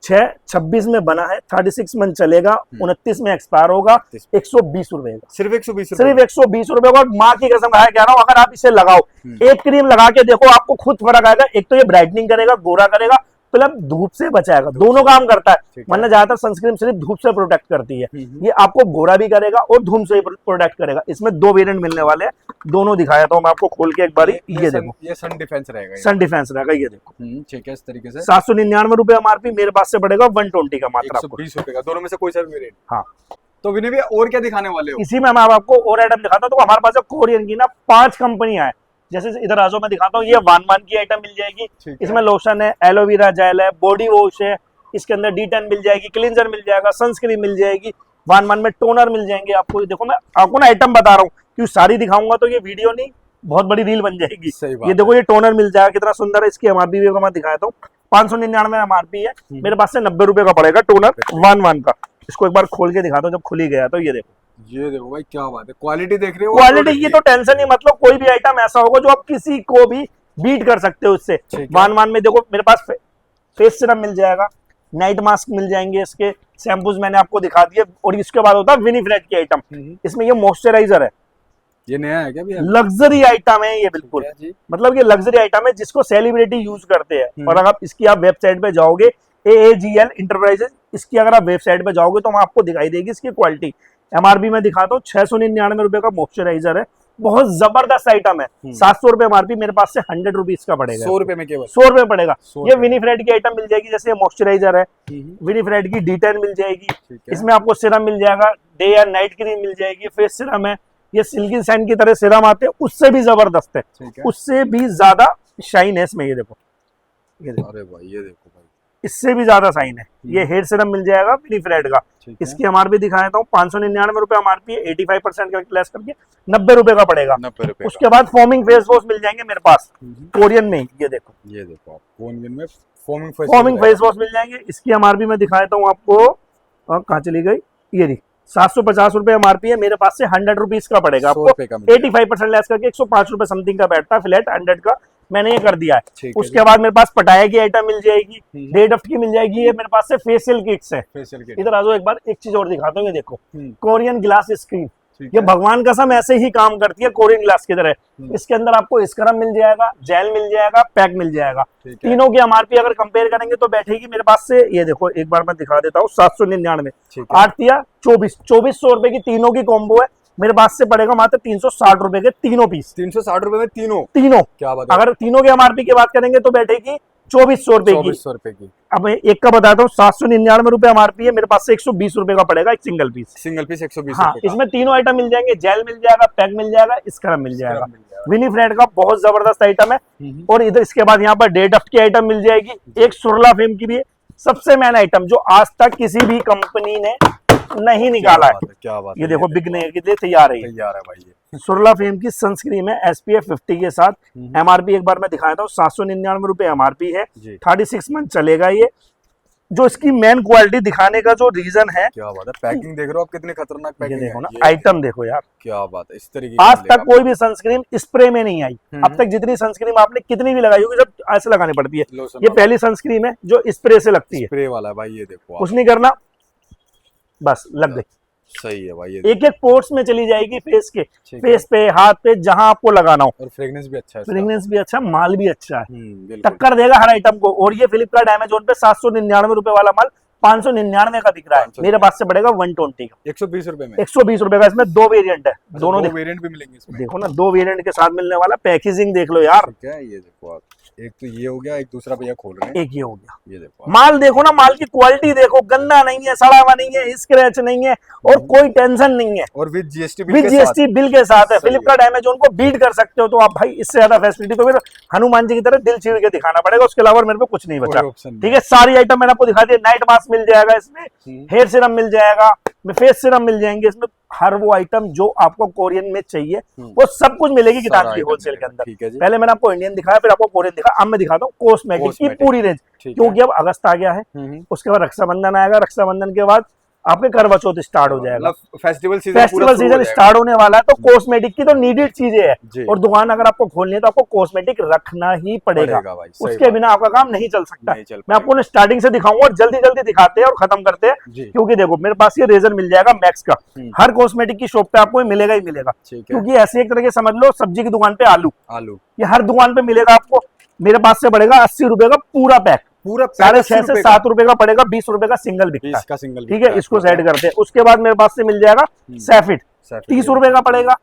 6/26 में बना है, 36 मंथ चलेगा, 29 में एक्सपायर होगा। 120 रुपए का, सिर्फ 120 रुपए का। माँ की कसम खाया कह रहा हूँ, अगर आप इसे लगाओ, एक क्रीम लगा के देखो, आपको खुद फर्क आएगा। एक तो ये ब्राइटनिंग करेगा, गोरा करेगा, मतलब धूप से बचाएगा, दोनों काम करता है। वरना ज्यादातर सनस्क्रीन सिर्फ धूप से प्रोटेक्ट करती है, ये आपको गोरा भी करेगा और धूप से प्रोटेक्ट करेगा। इसमें 2 वेरिएंट मिलने वाले हैं, दोनों दिखाया था मैं आपको खोल के एक बार। ये देखो, ये सन डिफेंस रहेगा, ये देखो, ठीक है। इस तरीके से 799 रुपए एमआरपी, मेरे पास से पड़ेगा 120 का, मात्र 120 रुपए का। दोनों में से कोई सा वेरिएंट। हाँ, तो विनय भैया और क्या दिखाने वाले हो? इसी में मैं आपको और आइटम दिखाता हूँ। तो हमारे पास कोरियन की ना 5 कंपनियां हैं। जैसे इधर आजो मैं दिखाता हूँ, ये 1 की आइटम मिल जाएगी। इसमें लोशन है, एलोवेरा जेल है, बॉडी वॉश है, इसके अंदर D10 मिल जाएगी, क्लींजर मिल जाएगा, सनस्क्रीन मिल जाएगी, 1 में टोनर मिल जाएंगे आपको। देखो मैं आपको ना आइटम बता रहा हूँ, क्योंकि सारी दिखाऊंगा तो ये वीडियो नहीं बहुत बड़ी रील बन जाएगी। ये देखो ये टोनर मिल जाएगा, कितना सुंदर है। इसकी एमआरपी भी मैं दिखाया था, 599 एमआरपी है। मेरे पास से 90 रुपए का पड़ेगा टोनर 1 का। इसको एक बार खोल के दिखाता हूँ, जब खुल ही गया तो ये देखो भाई क्या बात है, क्वालिटी देख रहे हो, क्वालिटी की तो टेंशन नहीं, मतलब कोई भी आइटम ऐसा होगा जो आप किसी को भी बीट कर सकते हो इससे। 1 में देखो मेरे पास फेस सीरम मिल जाएगा, नाइट मास्क मिल जाएंगे, इसके शैम्पूज मैंने आपको दिखा दिए। और इसके बाद होता है विनीफ्रेड की आइटम, इसमें ये मॉइस्चराइजर है, ये नया है क्या भैया? लग्जरी आइटम है ये, बिल्कुल मतलब ये लग्जरी आइटम है जिसको सेलिब्रिटी यूज करते हैं। और अगर इसकी आप वेबसाइट पे जाओगे AAGL इंटरप्राइजेज, इसकी अगर आप वेबसाइट पे जाओगे तो वहां आपको दिखाई देगी इसकी क्वालिटी। एमआरपी में दिखाता हूँ, 699 रुपए का मॉइस्चराइजर है, बहुत जबरदस्त आइटम है। 700 रुपए एमआरपी, मेरे पास से 100 रुपीज का पड़ेगा, 100 रुपए में, केवल 100 रुपए पड़ेगा। ये विनीफ्रेड की आइटम मिल जाएगी, जैसे मॉइस्चराइजर है, विनीफ्रेड की D10 मिल जाएगी। इसमें आपको सीरम मिल जाएगा, डे या नाइट क्रीम मिल जाएगी, फेस सीरम है। ये सिल्की शाइन की तरह सीरम आते हैं, उससे भी जबरदस्त है, उससे भी ज्यादा शाइन है इसमें। ये देखो, अरे भाई ये देखो भाई, इससे भी ज्यादा शाइन है। ये हेयर सीरम मिल जाएगा विनीफ्रेड का, इसकी एमआरपी दिखा देता हूँ, 599 रुपए एमआरपी है, 85% का लेस करके 90 रुपए का पड़ेगा। 90 रुपए। उसके बाद फोमिंग फेस वॉश मिल जाएंगे मेरे पास कोरियन में, ये देखो कोरियन में फोमिंग फेस वॉश मिल जाएंगे। इसकी एमआरपी में दिखा देता हूँ आपको, कहाँ चली गई, ये नहीं, 750 रुपए एमआरपी है, मेरे पास से 100 रुपीज का पड़ेगा आपको, 85% लेस करके 105 रुपए समथिंग का बैठता है फ्लैट 100 का, मैंने ये कर दिया है। उसके बाद मेरे पास पटाया की आइटम मिल जाएगी, डेडफ्ट की मिल जाएगी। ये मेरे पास से फेशियल किट्स है। इधर आ जाओ, एक बार एक चीज और दिखाता हूँ, ये देखो कोरियन ग्लास स्क्रीन, ये भगवान कसम ऐसे ही काम करती है कोरियन ग्लास की तरह। इसके अंदर आपको स्क्रब मिल जाएगा, जेल मिल जाएगा, पैक मिल जाएगा। तीनों की एमआरपी अगर कंपेयर करेंगे तो बैठेगी मेरे पास से, ये देखो एक बार मैं दिखा देता हूँ, 799, 8 या 2400 रुपए की तीनों की कॉम्बो है। मेरे पास से पड़ेगा मात्र 360 रुपए के तीनों पीस, 360 रुपए में तीनों। क्या बात है? अगर तीनों की एमआरपी की बात करेंगे तो बैठेगी 2400 रुपए की। 2400 रुपए की। अब मैं एक का बताता हूँ, 799 रुपए एमआरपी है, मेरे पास से 120 रुपए का पड़ेगा एक सिंगल पीस 120। हाँ, इसमें तीनों आइटम मिल जाएंगे, जेल मिल जाएगा, पैक मिल जाएगा, स्क्रब मिल जाएगा। विनीफ्रेड का बहुत जबरदस्त आइटम है। और इधर इसके बाद यहाँ पर डेडफ्ट की आइटम मिल जाएगी, एक सुरला फेम की भी है, सबसे मेन आइटम जो आज तक किसी भी कंपनी ने नहीं निकाला है। क्या बात है, ये देखो बिकने के लिए तैयार है भाई। ये सुरला फेम की सनस्क्रीन है SPF 50 के साथ। एमआरपी एक बार मैं दिखाया था, 799 रुपए एमआरपी है, 36 मंथ चलेगा। ये जो इसकी मेन क्वालिटी दिखाने का जो रीजन है, क्या बात है, पैकिंग देख रहे हो आप, कितनी खतरनाक पैकिंग देखो ना, आइटम देखो यार, क्या बात है। इस तरीके आज तक कोई भी सनस्क्रीन स्प्रे में नहीं आई। अब तक जितनी सनस्क्रीन आपने कितनी भी लगाई होगी, सब ऐसे लगानी पड़ती है। ये पहली सनस्क्रीन है जो स्प्रे से लगती है, स्प्रे वाला भाई। ये देखो, कुछ नहीं करना, बस लग गई, सही है भाई। एक एक पोर्ट्स में चली जाएगी फेस के, फेस पे, हाथ पे, जहां आपको लगाना हो। और फ्रेग्रेंस भी अच्छा है, फ्रेग्रेंस भी अच्छा, माल भी अच्छा है, टक्कर देगा हर आइटम को। और ये फ्लिपकार्ट अमेजोन पे 799 रुपए वाला माल 599 का दिख रहा है, मेरे पास से पड़ेगा 120 का, 120 रुपए में। 120 रुपए का। इसमें 2 वेरिएंट है, दोनों वेरिएंट भी मिलेंगे इसमें। देखो ना, 2 वेरिएंट के साथ मिलने वाला। पैकेजिंग देख लो यार, क्या है, ये देखो आप, एक तो ये हो गया, एक दूसरा भैया खोल रहे हैं, एक ये हो गया। ये देखो माल देखो ना, माल की क्वालिटी देखो, गंदा नहीं है, सड़ा हुआ नहीं है, स्क्रैच नहीं है, और कोई टेंशन नहीं है। और विद जीएसटी बिल के साथ है। फ्लिपकार्ट अमेजोन को बीट कर सकते हो तो आप भाई, इससे ज्यादा फैसिलिटी तो फिर हनुमान जी की तरह दिल चीर के दिखाना पड़ेगा, उसके अलावा मेरे पे कुछ नहीं बचा। ठीक है, सारी आइटम मैंने आपको दिखा दिया। नाइट मास्क मिल जाएगा इसमें, हेयर सीरम मिल जाएगा, फेस सीरम मिल जाएंगे इसमें। हर वो आइटम जो आपको कोरियन में चाहिए वो सब कुछ मिलेगी गीतांजलि होलसेल के अंदर। पहले मैंने आपको इंडियन दिखाया, फिर आपको कोरियन दिखाया, अब मैं दिखाता हूँ कॉस्मेटिक की पूरी रेंज, क्योंकि अब अगस्त आ गया है, उसके बाद रक्षाबंधन आएगा, रक्षाबंधन के बाद आपके करवा चौथ स्टार्ट हो जाएगा, फेस्टिवल सीजन स्टार्ट होने वाला है। तो कॉस्मेटिक की तो नीडेड चीजें है, और दुकान अगर आपको खोलनी है तो आपको कॉस्मेटिक रखना ही पड़ेगा, उसके बिना आपका काम नहीं चल सकता। मैं आपको स्टार्टिंग से दिखाऊंगा और जल्दी जल्दी दिखाते हैं और खत्म करते हैं, क्योंकि देखो मेरे पास ये रेजर मिल जाएगा मैक्स का, हर कॉस्मेटिक की शॉप पे आपको मिलेगा ही मिलेगा, क्योंकि ऐसे एक तरह के समझ लो सब्जी की दुकान पे आलू, ये हर दुकान पे मिलेगा आपको। मेरे पास से पड़ेगा 80 रुपए का पूरा पैक, पूरा 6.5 से 7 रुपए का पड़ेगा, 20 रुपए का सिंगल बिकता है। ठीक है, इसको सेट करते हैं। उसके बाद मेरे पास से मिल जाएगा सैफिट, 30 रुपए का पड़ेगा।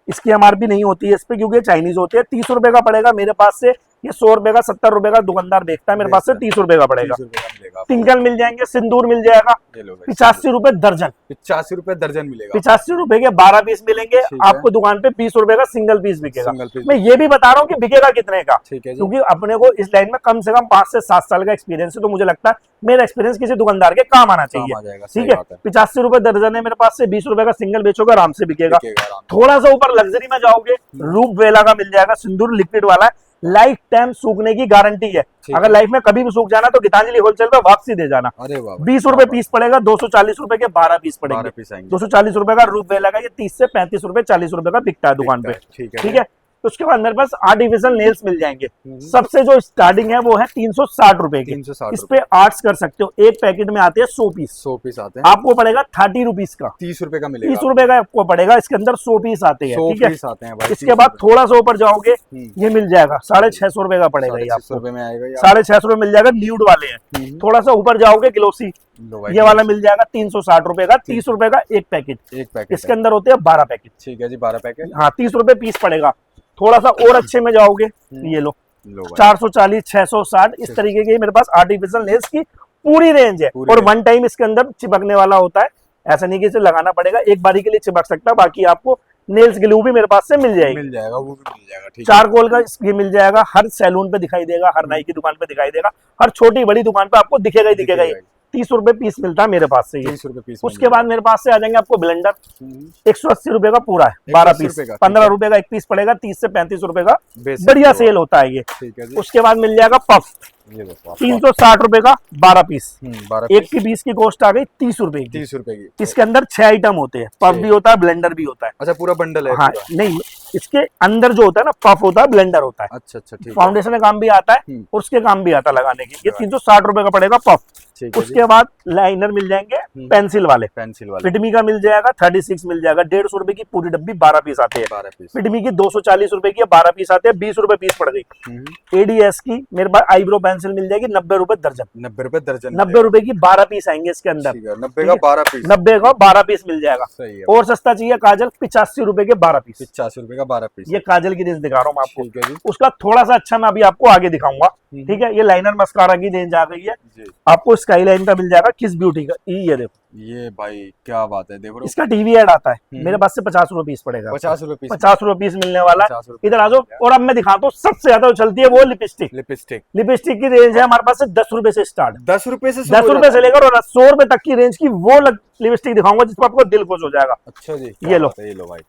इसकी एमआरपी नहीं होती है इस पे, क्योंकि चाइनीज होती है। 30 रुपए का पड़ेगा मेरे पास से। ये 100 रुपए का 70 रुपए का दुकानदार बेचता है, मेरे पास से 30 रुपए का पड़ेगा। 30 रुपए का मिलेगा। टिंकल मिल जाएंगे, सिंदूर मिल जाएगा, ये लो भाई, 85 रुपए दर्जन। 85 रुपए दर्जन मिलेगा। 85 रुपए के 12 पीस मिलेंगे ठीक है। आपको, दुकान पे 20 रुपए का सिंगल पीस बिकेगा। सिंगल पीस मैं ये भी बता रहा हूँ कि बिकेगा कितने का, ठीक है जी। क्योंकि अपने को इस लाइन में कम से कम 5 से 7 साल का एक्सपीरियंस है, तो मुझे लगता है मेरा एक्सपीरियंस किसी दुकानदार के काम आना काम आ चाहिए। जाएगा, सही ठीक है, बात है। 85 रुपए दर्जन है मेरे पास से, 20 रुपए का सिंगल बेचोगे आराम से बिकेगा। बिकेगा आराम से। थोड़ा सा ऊपर लग्जरी में जाओगे, रूप वेला का मिल जाएगा, सिंदूर लिक्विड वाला है, लाइफ टाइम सूखने की गारंटी है। ठीक अगर है। लाइफ में कभी भी सूख जाना तो गीतांजलि होलसेल पे वापसी दे जाना। अरे वाह, 20 रुपए पीस पड़ेगा, 240 रुपए के 12 पीस 12 पड़ेंगे। पीस आएंगे। 240 रुपए का रूप वेला का, ये 30 से 35 रुपए 40 रुपए का बिकता है दुकान पे। ठीक है। ठीक है, उसके बाद मेरे पास आर्टिफिशियल नेल्स मिल जाएंगे। हम्म। सबसे जो स्टार्टिंग है वो है 360 रुपए की। 360 इस पे आर्ट्स कर सकते हो, एक पैकेट में आते हैं 100 पीस, 100 पीस आते हैं। आपको पड़ेगा 30 रुपीज का, 30 रुपए का मिलेगा। 30 रुपए का आपको पड़ेगा, इसके अंदर 100 पीस आते हैं। 100 ठीक है, पीस आते हैं भाई। इसके बाद थोड़ा सा ऊपर जाओगे, हम्म। ये मिल जाएगा 650 रुपए का पड़ेगा, ये 650 आपको रुपए में आएगा ये। 650 रुपए मिल जाएगा, न्यूड वाले हैं। हम्म। थोड़ा सा ऊपर जाओगे ग्लोसी, लो भाई, ये वाला मिल जाएगा 360 रुपए का, 30 रुपए का एक पैकेट। एक पैकेट इसके अंदर होते हैं 12 पैकेट। ठीक है जी, 12 पैकेट। हाँ, 30 रुपए पीस पड़ेगा। थोड़ा सा और अच्छे में जाओगे, ये लो लो भाई, 440 660 इस तरीके के मेरे पास आर्टिफिशियल नेल्स की पूरी रेंज है। पूरी और रेंज। वन टाइम इसके अंदर चिपकने वाला होता है, ऐसा नहीं कि इसे लगाना पड़ेगा, एक बारी के लिए चिपक सकता है। बाकी आपको नेल्स ग्लू भी मेरे पास से मिल जाएगी, मिल जाएगा, वो भी मिल जाएगा। ठीक है। चारकोल का ये मिल जाएगा, हर सैलून पे दिखाई देगा, हर नाई की दुकान पे दिखाई देगा, हर छोटी बड़ी दुकान पे आपको दिखेगा ही दिखेगा। ये 30 रुपए पीस मिलता है मेरे पास से ये। 30 रुपए पीस। उसके बाद मेरे पास से आ जाएंगे आपको ब्लेंडर, हम्म। 180 रुपए का पूरा है, 12 180 पीस, रुपए का, 15 रुपए का एक पीस पड़ेगा, 30 से 35 रुपए का बेच बढ़िया सकते हो। सेल होता है ये। ठीक है जी। उसके बाद मिल जाएगा पफ, ये देखो आप। 360 रुपए का 12 पीस, 12 एक की 20 की कॉस्ट आ गई 30 रुपए की। 30 रुपए की। इसके अंदर 6 आइटम होते हैं, पफ भी होता है, ब्लेंडर भी होता है। अच्छा, पूरा बंडल है हाँ, पूरा। नहीं, इसके अंदर जो होता है ना, पफ होता है, ब्लेंडर होता है, अच्छा अच्छा, ठीक है। फाउंडेशन का काम भी आता है और उसके काम भी आता है लगाने की। ये 360 रुपए का पड़ेगा पफ। ठीक है जी। उसके बाद लाइनर मिल जाएंगे पेंसिल वाले, पेंसिल वाले फिटमी का मिल जाएगा 36 मिल जाएगा, 150 रुपए की पूरी डब्बी, 12 पीस आते हैं। 12 पीस। फिटमी की 240 रुपए की 12 पीस आते हैं, 20 रुपए पीस पड़ गई। एडीएस की मेरे पास आईब्रो पेंसिल मिल जाएगी 90 रुपए दर्जन, 90 रुपए दर्जन। 90 रुपए की 12 पीस आएंगे इसके अंदर। ठीक है, 90 का 12 पीस। 90 का 12 पीस मिल जाएगा। सही है। और सस्ता चाहिए काजल, 85 रुपए के 12 पीस। 85 रुपए का 12 पीस। ये काजल की रेंज दिखा रहा हूँ मैं आपको। ठीक है जी। उसका थोड़ा सा अच्छा मैं अभी आपको आगे दिखाऊंगा। ठीक है, ये लाइनर मस्कारा की रेंज आ गई है जी। आपको। स्काई लाइन का मिल जाएगा, किस ब्यूटी का, ये देखो, ये भाई क्या बात है, देखो इसका टीवी एड आता है मेरे पास से 50 रुपए पीस पड़ेगा, 50 रुपए पीस। 50 रुपए पीस मिलने वाला 50 है। रुपए इधर आ जाओ, और अब मैं दिखाता हूँ सबसे ज्यादा जो चलती है वो लिपस्टिक। लिपस्टिक लिपस्टिक की रेंज है हमारे पास से 10 रुपए से स्टार्ट, 10 रुपए से 10 रुपए से लेकर और 100 रुपए तक की रेंज की वो लिपस्टिक दिखाऊंगा जिसको आपको दिल खुश हो जाएगा। अच्छा जी, ये लो, ये लो भाई,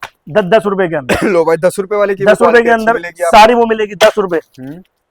10 रुपए के अंदर, लो भाई 10 रुपए वाली की 10 रुपए के अंदर सारी वो मिलेगी, 10 रुपए,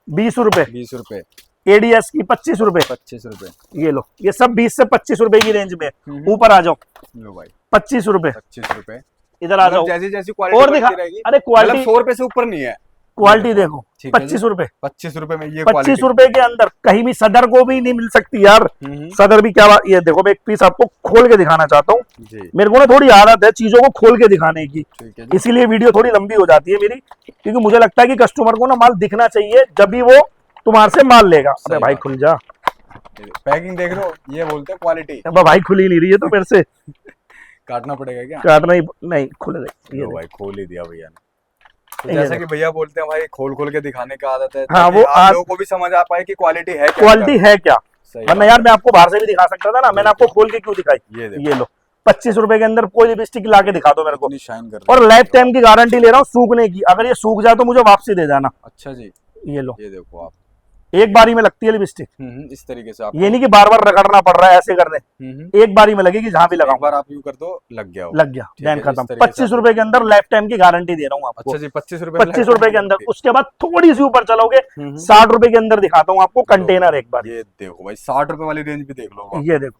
20 रुपए, 20 रुपए, एडीएस की 25 रुपए, 25 रुपए। ये लो, ये सब 20 से 25 रुपए की रेंज में। ऊपर आ जाओ, लो भाई 25 रुपए, 25 रुपए। इधर आ जाओ, जैसी जैसी क्वालिटी और दिखा, अरे क्वालिटी 100 रुपए से ऊपर नहीं है। क्वालिटी देखो, ठीक है 25 रुपए, 25 रुपए में ये 25 रुपए के अंदर कहीं भी सदर को भी नहीं मिल सकती यार। सदर भी क्या बात, ये देखो मैं एक पीस आपको खोल के दिखाना चाहता हूँ। जी। मेरे को ना थोड़ी आदत है चीजों को खोल के दिखाने की, ठीक है जी। इसीलिए वीडियो थोड़ी लंबी हो जाती है मेरी, क्योंकि मुझे लगता है कि कस्टमर को ना माल दिखना चाहिए, जब भी वो तुम्हारे से माल लेगा। अरे भाई खुल जा, पैकिंग देख लो, ये बोलते हैं क्वालिटी। अब भाई खुली नहीं रही है तो मेरे से काटना पड़ेगा क्या? काटना ही नहीं, खुल रही लो भाई खोल ही दिया भैया ने। तो जैसा कि भैया बोलते हैं भाई, खोल खोल के दिखाने का आदत है। हाँ, ताकि वो आप लोगों को भी समझ आ पाए कि क्वालिटी है क्या। क्वालिटी है क्या, सही वरना यार मैं आपको बाहर से भी दिखा सकता था ना, मैंने आपको खोल के क्यों दिखाई। ये देखो, ये लो, 25 रुपए के अंदर कोई लिपस्टिक ला के दिखा दो मेरे को, इतनी शाइन कर रही और है। लाइफ टाइम की गारंटी ले रहा हूँ सूखने की, अगर ये सूख जाए तो मुझे वापसी दे जाना। अच्छा जी, ये लो, ये देखो आप, एक बारी में लगती है लिपस्टिक, इस तरीके से आप, ये नहीं कि बार बार रगड़ना पड़ रहा है ऐसे करने, एक बारी में लगेगी, जहां भी एक लगाऊं बार आप यूं कर दो, लग गया हो। लग गया, ठीक है दैन जी, इस खत्म। तरीके से 25 रुपए के अंदर लाइफ टाइम की गारंटी दे रहा हूँ आपको। अच्छा जी, 25 रुपए 25 रुपए के अंदर। उसके बाद थोड़ी सी ऊपर चलोगे, 60 रुपए के अंदर दिखाता हूँ आपको कंटेनर एक बार। ये देखो भाई, 60 रुपए वाली रेंज भी देख लो आप। ये देखो,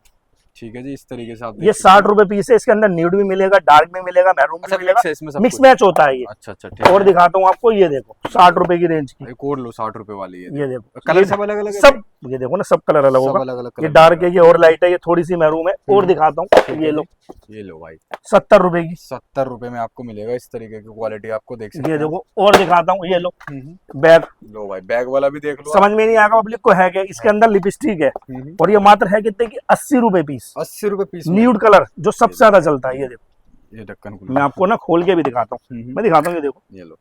ठीक है जी, इस तरीके से आप ये 60 रुपए पीस है, इसके अंदर न्यूड भी मिलेगा, डार्क में मिलेगा, मैरून अच्छा, भी मिलेगा, मिक्स है इसमें सब मिक्स कुछ। मैच होता है ये। अच्छा अच्छा, ठीक और है। दिखाता हूँ आपको, ये देखो 60 रुपए की रेंज की, एक और लो 60 रुपए वाली है। ये देखो कलर सब अलग अलग है, सब, ये देखो ना सब कलर अलग होगा, अलग अलग ये कलर डार्क है, ये और लाइट है, ये थोड़ी सी मैरून है। और दिखाता हूँ, ये लो, ये लो भाई 70 रुपए की, 70 रुपए में आपको मिलेगा इस तरीके की क्वालिटी, आपको देख सकते ये हैं। देखो। और दिखाता हूँ, ये लो बैग, लो भाई बैग वाला भी देख लो। समझ में नहीं आएगा पब्लिक को है क्या, इसके अंदर लिपस्टिक है, और ये मात्र है कितने की, 80 रुपए पीस, 80 रुपए पीस। न्यूड कलर जो सबसे ज्यादा चलता है। ये देखो, ये ढक्कन मैं आपको ना खोल के भी दिखाता हूँ, मैं दिखाता हूँ, ये देखो, ये लो,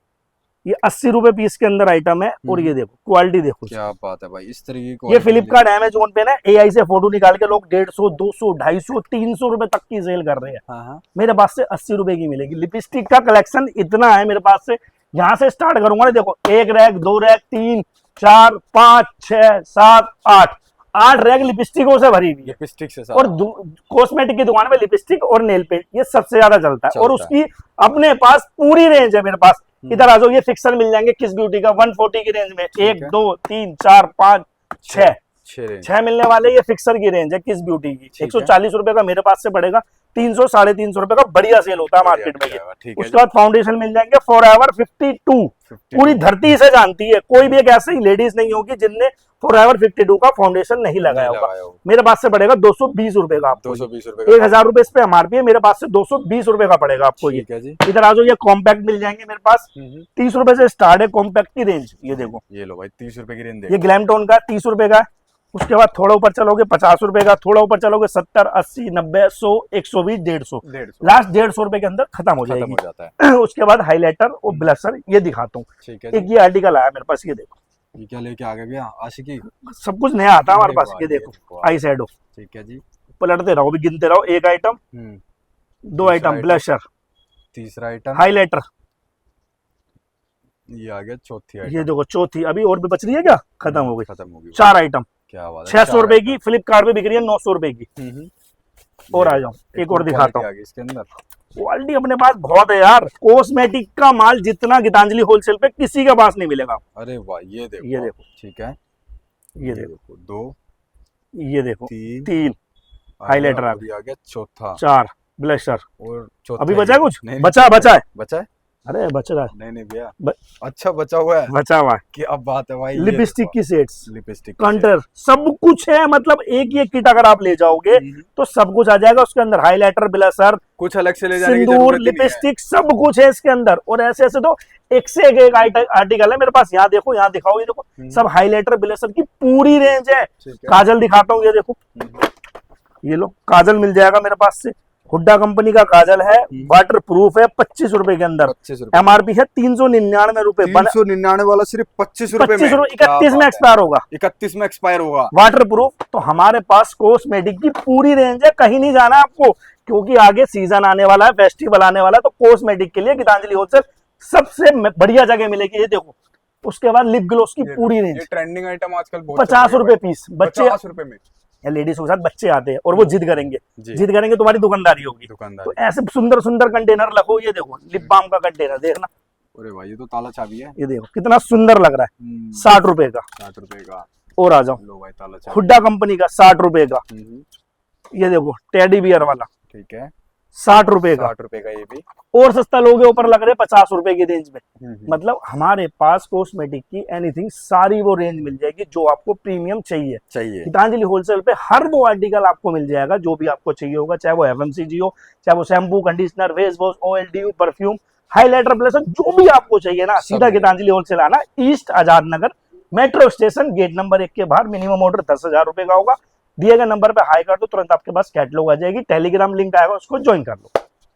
ये 80 रुपए पीस के अंदर आइटम है, और ये देखो क्वालिटी देखो, क्या बात है भाई, इस तरीके की ये फ्लिपकार्ट अमेजोन पे ना AI से फोटो निकाल के लोग 150, 200, 250, 300 रुपए तक की सेल कर रहे हैं। हाँ। मेरे पास से 80 रुपए की मिलेगी। लिपस्टिक का कलेक्शन इतना है मेरे पास से, यहाँ से स्टार्ट करूंगा ना, देखो 1 रैक, 2 रैक, 3, 4, 5, 6, 7, 8 रैक लिपस्टिकों से भरी हुई है। लिपस्टिक से और कॉस्मेटिक की दुकान में लिपस्टिक और नेल पेंट ये सबसे ज्यादा चलता है, और उसकी अपने पास पूरी रेंज है मेरे पास। इधर आ जाओ, ये फिक्सर मिल जाएंगे किस ब्यूटी का 140 की रेंज में, 1, 2, 3, 4, 5, 6 मिलने वाले। ये फिक्सर की रेंज है किस ब्यूटी की। 140 रुपए का मेरे पास से पड़ेगा, 300, 350 रुपए का बढ़िया सेल होता है मार्केट में। उसके बाद फाउंडेशन मिल जाएंगे फॉरएवर 52, पूरी धरती से जानती है, कोई भी एक ऐसी लेडीज नहीं होगी जिनने फॉरएवर 52 का फाउंडेशन नहीं लगाया होगा। मेरे पास से पड़ेगा 220 रुपए का आपको, 220 रुपए, 1000 रुपए इस पे एमआरपी है, मेरे पास से 220 रुपए का पड़ेगा आपको ये। इधर आ जाओ, ये कॉम्पैक्ट मिल जाएंगे मेरे पास, 30 रुपए से स्टार्ट है कॉम्पैक्ट की रेंज। ये देखो, ये लो भाई 30 रुपए की रेंज, ये ग्लैमटोन का 30 रुपए का। उसके बाद थोड़ा ऊपर चलोगे 50 रुपए का, थोड़ा ऊपर चलोगे 70, 80, 90, 100, 120, 150, लास्ट 150 रुपए के अंदर खत्म हो जाएगी। उसके बाद हाइलाइटर और ब्लशर ये दिखाता हूँ। एक ये आर्टिकल आया मेरे पास, ये देखो, ये क्या लेके आ गए भैया, आशिकी सब कुछ नया आता है हमारे पास। ये देखो आई शैडो, ठीक है जी, पलटते रहो भी, गिनते रहो, एक आइटम, 2 आइटम ब्लशर, तीसरा आइटम हाइलाइटर, ये आ गया चौथी आइटम, ये देखो चौथी, अभी और भी बच रही है क्या, खत्म हो गई, 4 आइटम। क्या बात है, 600 रुपए की, फ्लिपकार्ट पे बिक रही है 900 रुपए की। और आ जाओ, एक और दिखाता हूँ। इसके अंदर क्वालिटी अपने पास बहुत है यार, कॉस्मेटिक का माल जितना गीतांजलि होलसेल पे किसी के पास नहीं मिलेगा। अरे वाह, ये देखो, ये देखो, ठीक है, ये देखो 2, ये देखो 3 हाइलाइटर आ गया, चौथा 4 ब्लशर, और चौथा अभी बचा है कुछ, नहीं, बचा है, अरे बच रहा है, नहीं भैया, अच्छा बचा हुआ है, बचा हुआ है। क्या बात है भाई, लिपस्टिक की सेट्स, लिपस्टिक कंटर, सब कुछ है, मतलब एक ही किट अगर आप ले जाओगे तो सब कुछ आ जाएगा उसके अंदर। हाइलाइटर, ब्लशर, कुछ अलग से ले जाने की सिंदूर, जरूरत ही नहीं है। लिपस्टिक, सब कुछ है इसके अंदर। और ऐसे ऐसे तो एक से एक आर्टिकल है मेरे पास। यहाँ देखो, यहाँ दिखाओ, ये देखो सब हाइलाइटर ब्लशर की पूरी रेंज है। काजल दिखाता हूँ, ये देखो, ये लो काजल मिल जाएगा मेरे पास से, हुड्डा कंपनी का काजल है, वाटर प्रूफ है, 25 रुपए के अंदर, एमआरपी है 399 रुपए, 399 वाला सिर्फ 25 रुपए में, 31 में एक्सपायर होगा, 31 में एक्सपायर होगा, वाटर प्रूफ। तो हमारे पास कॉस्मेटिक की पूरी रेंज है, कहीं नहीं जाना आपको, क्योंकि आगे सीजन आने वाला है, फेस्टिवल आने वाला है, तो कॉस्मेटिक के लिए गीतांजलि होलसेल सबसे बढ़िया जगह मिलेगी। ये देखो, उसके बाद लिप ग्लोस की पूरी रेंज, ट्रेंडिंग आइटम आजकल 50 रुपए पीस, बच्चे 50 रुपए में, या लेडीज के साथ बच्चे आते हैं और वो जिद करेंगे, तुम्हारी दुकानदारी होगी। तो ऐसे सुंदर सुंदर कंटेनर रखो। ये देखो लिप बाम का कंटेनर देखना, अरे भाई ये तो ताला चाबी है, ये देखो कितना सुंदर लग रहा है, 60 रुपए का, 60 रुपए का। और आ जाओ, लो भाई ताला चाबी, हुड्डा कंपनी का 60 रुपए का, ये देखो टेडी बियर वाला, ठीक है, 60 रुपए का, 60 रुपए का। ये भी और सस्ता लोगे ऊपर लग रहे 50 रुपए की रेंज में। मतलब हमारे पास कॉस्मेटिक की एनीथिंग सारी वो रेंज मिल जाएगी जो आपको प्रीमियम चाहिए। गीतांजलि होलसेल पे हर वो आर्टिकल आपको मिल जाएगा जो भी आपको चाहिए होगा, चाहे वो एफएमसीजी हो, चाहे वो shampoo, conditioner, face wash, OLDU, perfume, highlighter, blusher, जो भी आपको चाहिए ना, सीधा गीतांजलि होलसेल आना, east Azad Nagar metro station gate number 1 के बाहर। मिनिमम ऑर्डर 10,000 रुपए का होगा। दिए गए नंबर पे हाई कर दो, तुरंत आपके पास कैटलॉग आ जाएगी। टेलीग्राम लिंक आएगा, उसको ज्वाइन कर लो।